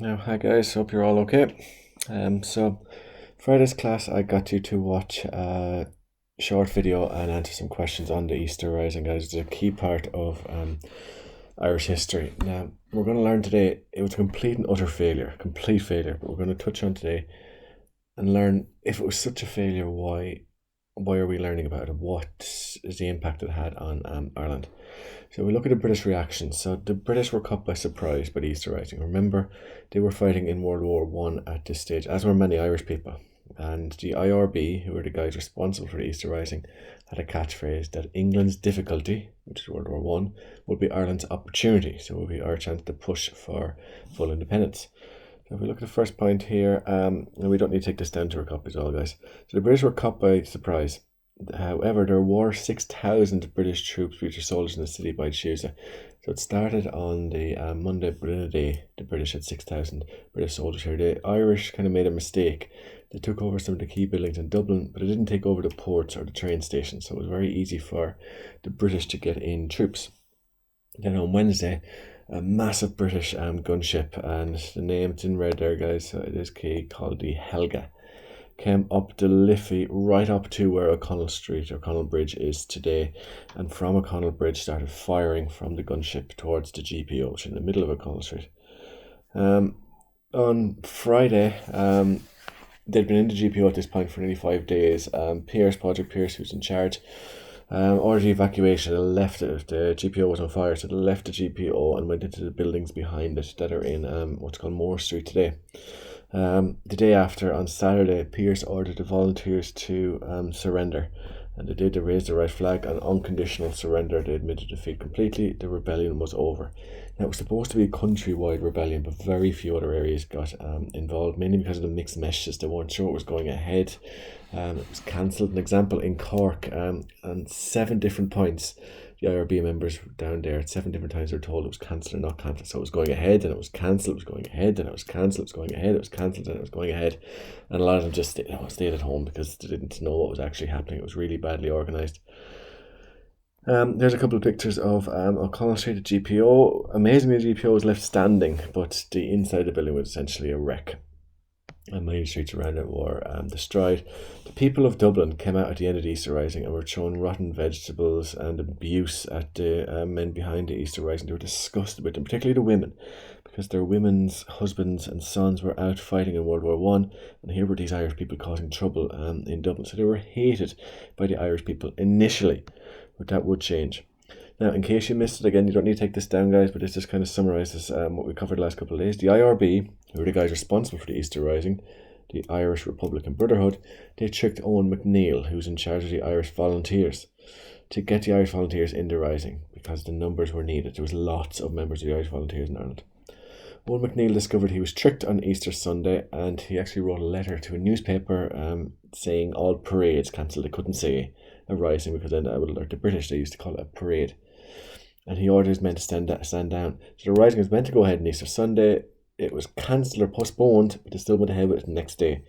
Now, hi guys, hope you're all okay. So Friday's class, I got you to watch a short video and answer some questions on the Easter Rising, guys. It's a key part of Irish history. Now, we're going to learn today, it was a complete and utter failure, complete failure, but we're going to touch on today and learn if it was such a failure, why are we learning about it? What is the impact it had on Ireland? So we look at the British reaction. So the British were caught by surprise by the Easter Rising. Remember, they were fighting in World War One at this stage, as were many Irish people. And the IRB, who were the guys responsible for the Easter Rising, had a catchphrase that England's difficulty, which is World War One, would be Ireland's opportunity. So it would be our chance to push for full independence. So if we look at the first point here, and we don't need to take this down to our copies all, guys. So the British were caught by surprise. However, there were 6,000 British troops, British soldiers in the city by Tuesday. So it started on the Monday, but in a day, the British had 6,000 British soldiers here. The Irish kind of made a mistake. They took over some of the key buildings in Dublin, but they didn't take over the ports or the train stations. So it was very easy for the British to get in troops. Then on Wednesday, a massive British gunship, and the name it's in red there, guys, so it is key, called the Helga, came up the Liffey right up to where O'Connell Street, O'Connell Bridge is today, and from O'Connell Bridge started firing from the gunship towards the GPO, which is in the middle of O'Connell Street. On Friday, they'd been in the GPO at this point for nearly 5 days. Padraig Pearse, who's in charge, ordered the evacuation. They left it. The GPO was on fire, so they left the GPO and went into the buildings behind it that are in what's called Moore Street today. The day after, on Saturday, Pearse ordered the volunteers to surrender, and they did. They raised the red flag, and unconditional surrender. They admitted defeat completely. The rebellion was over. Now, it was supposed to be a countrywide rebellion, but very few other areas got involved, mainly because of the mixed messages. They weren't sure what was going ahead. It was cancelled. An example in Cork, on 7 different points, the IRB members down there at 7 different times were told it was cancelled or not cancelled. So it was going ahead, and it was cancelled, it was going ahead, and it was cancelled, it was going ahead, it was cancelled, and it was going ahead. And a lot of them just stayed at home because they didn't know what was actually happening. It was really badly organised. There's a couple of pictures of O'Connell Street at GPO. Amazingly, the GPO was left standing, but the inside of the building was essentially a wreck, and many streets around it were destroyed. The people of Dublin came out at the end of the Easter Rising and were throwing rotten vegetables and abuse at the men behind the Easter Rising. They were disgusted with them, particularly the women, because their women's husbands and sons were out fighting in World War One, and here were these Irish people causing trouble in Dublin. So they were hated by the Irish people initially, but that would change. Now, in case you missed it again, you don't need to take this down, guys, but this just kind of summarizes what we covered the last couple of days. The IRB, who were the guys responsible for the Easter Rising, the Irish Republican Brotherhood, they tricked Owen McNeill, who's in charge of the Irish Volunteers, to get the Irish Volunteers in the Rising because the numbers were needed. There was lots of members of the Irish Volunteers in Ireland. Owen McNeill discovered he was tricked on Easter Sunday, and he actually wrote a letter to a newspaper saying all parades cancelled. They couldn't say a rising because then that would alert the British. They used to call it a parade. And he ordered his men to stand down. So the rising was meant to go ahead on Easter Sunday. It was cancelled or postponed, but they still went ahead with it the next day.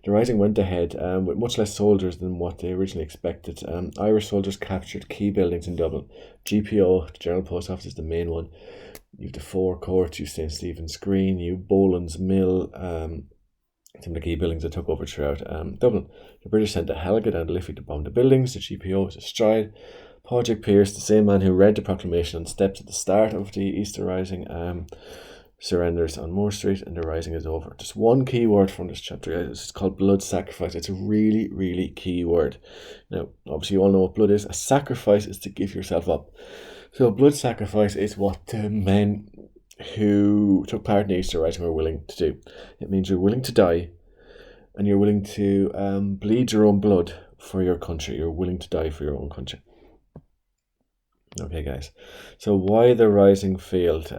The rising went ahead with much less soldiers than what they originally expected. Irish soldiers captured key buildings in Dublin. GPO, the General Post Office, is the main one. You have the Four Courts, you have St. Stephen's Green, you have Boland's Mill, some of the key buildings that took over throughout Dublin. The British sent a Helga down to Liffey to bomb the buildings. The GPO was destroyed. Padraig Pearse, the same man who read the proclamation on steps at the start of the Easter Rising, surrenders on Moore Street, and the Rising is over. Just one key word from this chapter, guys. It's called blood sacrifice. It's a really, really key word. Now, obviously you all know what blood is. A sacrifice is to give yourself up. So blood sacrifice is what the men who took part in the Easter Rising were willing to do. It means you're willing to die, and you're willing to bleed your own blood for your country. You're willing to die for your own country. Okay, guys. So why the Rising failed?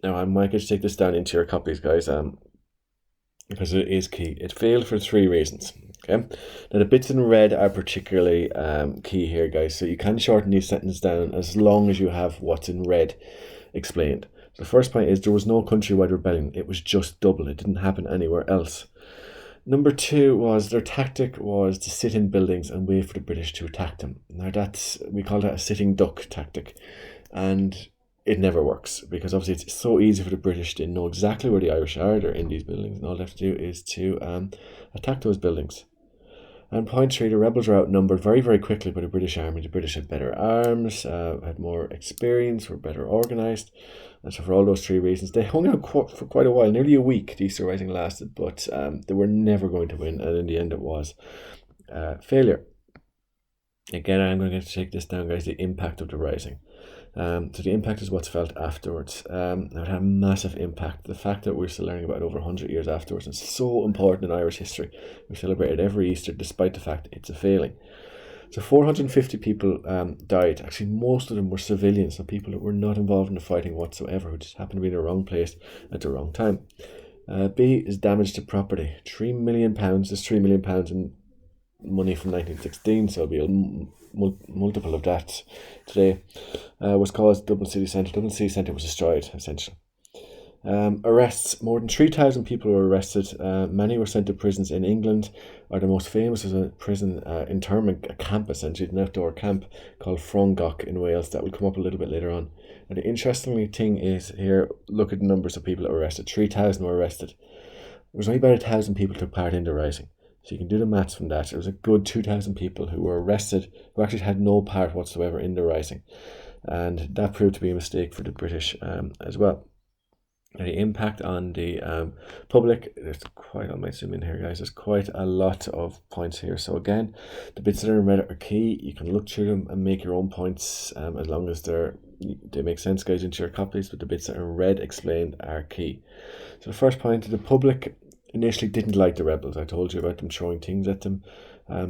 Now I might just take this down into your copies, guys, because it is key. It failed for 3 reasons. Okay. Now the bits in red are particularly key here, guys. So you can shorten these sentences down as long as you have what's in red explained. So the first point is there was no countrywide rebellion. It was just Dublin. It didn't happen anywhere else. Number 2 was their tactic was to sit in buildings and wait for the British to attack them. Now we call that a sitting duck tactic, and it never works, because obviously it's so easy for the British to know exactly where the Irish are. They're in these buildings, and all they have to do is to attack those buildings. And point three, the rebels were outnumbered very, very quickly by the British army. The British had better arms, had more experience, were better organised. And so for all those three reasons, they hung out for quite a while, nearly a week the Easter Rising lasted, but they were never going to win, and in the end it was failure. Again, I'm going to take this down, guys, the impact of the Rising. So the impact is what's felt afterwards. It had a massive impact. The fact that we're still learning about it over 100 years afterwards is so important in Irish history. We celebrate it every Easter despite the fact it's a failing. So 450 people died. Actually, most of them were civilians, so people that were not involved in the fighting whatsoever, who just happened to be in the wrong place at the wrong time. B is damage to property. £3 million. There's £3 million in money from 1916, so it'll be a multiple of that today. Was caused Dublin City Centre. Dublin City Centre was destroyed, essentially. Arrests. More than 3,000 people were arrested. Many were sent to prisons in England. The most famous was a prison internment, a camp essentially, an outdoor camp called Frongoch in Wales. That will come up a little bit later on. And the interesting thing is here, look at the numbers of people that were arrested. 3,000 were arrested. There was only about 1,000 people who took part in the Rising. So you can do the maths from that. It was a good 2,000 people who were arrested, who actually had no part whatsoever in the Rising. And that proved to be a mistake for the British as well. Now, the impact on the public, there's quite, I might zoom in here, guys, there's quite a lot of points here. So again, the bits that are in red are key. You can look through them and make your own points as long as they make sense, guys, into your copies, but the bits that are in red explained are key. So the first point, the public initially didn't like the rebels. I told you about them throwing things at them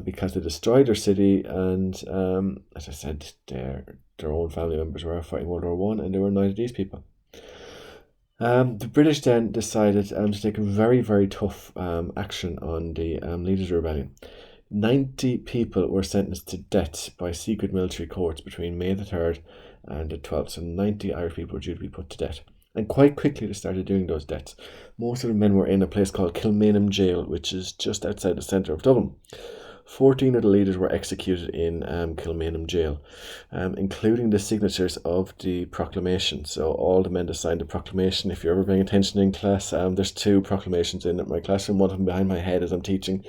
because they destroyed their city, and as I said, their own family members were fighting World War I, and they were annoyed at these people. The British then decided to take a very, very tough action on the leaders of the rebellion. 90 people were sentenced to death by secret military courts between May the 3rd and the 12th. So 90 Irish people were due to be put to death. And quite quickly they started doing those deaths. Most of the men were in a place called Kilmainham Jail, which is just outside the centre of Dublin. 14 of the leaders were executed in Kilmainham Jail, including the signatures of the proclamation. So all the men that signed the proclamation, if you're ever paying attention in class, there's 2 proclamations in my classroom, one of them behind my head as I'm teaching,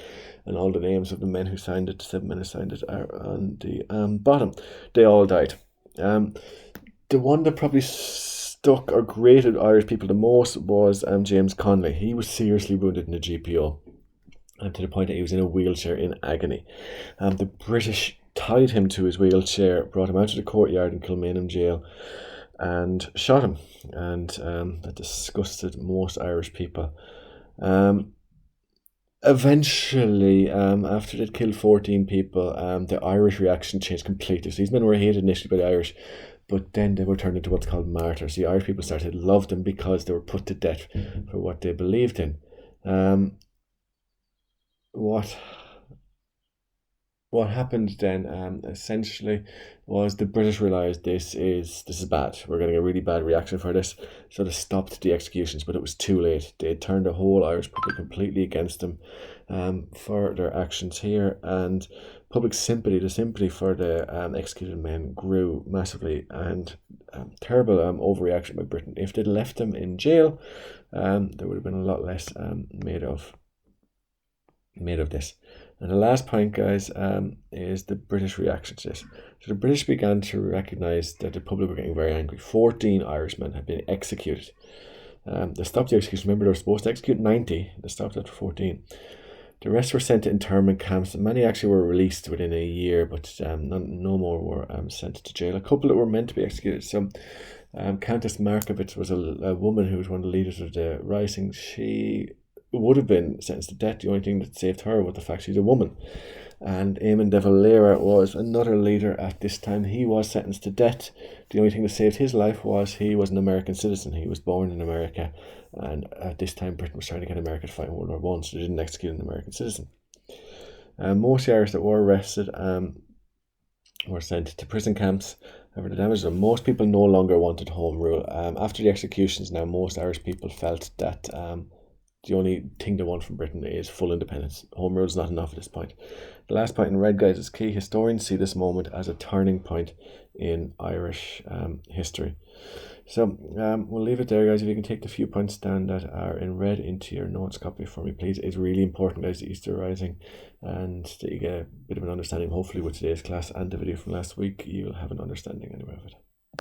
and all the names of the men who signed it, 7 men who signed it, are on the bottom. They all died. The one that probably stuck or grated Irish people the most was James Connolly. He was seriously wounded in the GPO, and to the point that he was in a wheelchair in agony. The British tied him to his wheelchair, brought him out to the courtyard in Kilmainham Jail, and shot him. And that disgusted most Irish people. Eventually, after they'd killed 14 people, the Irish reaction changed completely. So these men were hated initially by the Irish, but then they were turned into what's called martyrs. The Irish people started to love them because they were put to death for what they believed in. What happened then essentially was the British realised this is bad. We're getting a really bad reaction for this. So they stopped the executions, but it was too late. They had turned the whole Irish public completely against them for their actions here, and public sympathy, the sympathy for the executed men grew massively, and terrible overreaction by Britain. If they'd left them in jail, there would have been a lot less made of this. And the last point, guys, is the British reaction to this. So the British began to recognise that the public were getting very angry. 14 Irishmen had been executed. They stopped the execution. Remember, they were supposed to execute 90. They stopped after 14. The rest were sent to internment camps. Many actually were released within a year, but no more were sent to jail. A couple that were meant to be executed. So Countess Markievicz was a woman who was one of the leaders of the Rising. She would have been sentenced to death. The only thing that saved her was the fact she's a woman. And Eamon de Valera was another leader at this time. He was sentenced to death. The only thing that saved his life was he was an American citizen. He was born in America, and at this time Britain was trying to get America to fight in World War I, so they didn't execute an American citizen. Most Irish that were arrested were sent to prison camps. However, the damage of most people no longer wanted home rule. After the executions now, most Irish people felt that the only thing they want from Britain is full independence. Home rule is not enough at this point. The last point in red, guys, is key. Historians see this moment as a turning point in Irish history. So we'll leave it there, guys. If you can take the few points down that are in red into your notes copy for me, please. It's really important, guys, the Easter Rising, and that you get a bit of an understanding. Hopefully with today's class and the video from last week, you'll have an understanding anyway of it.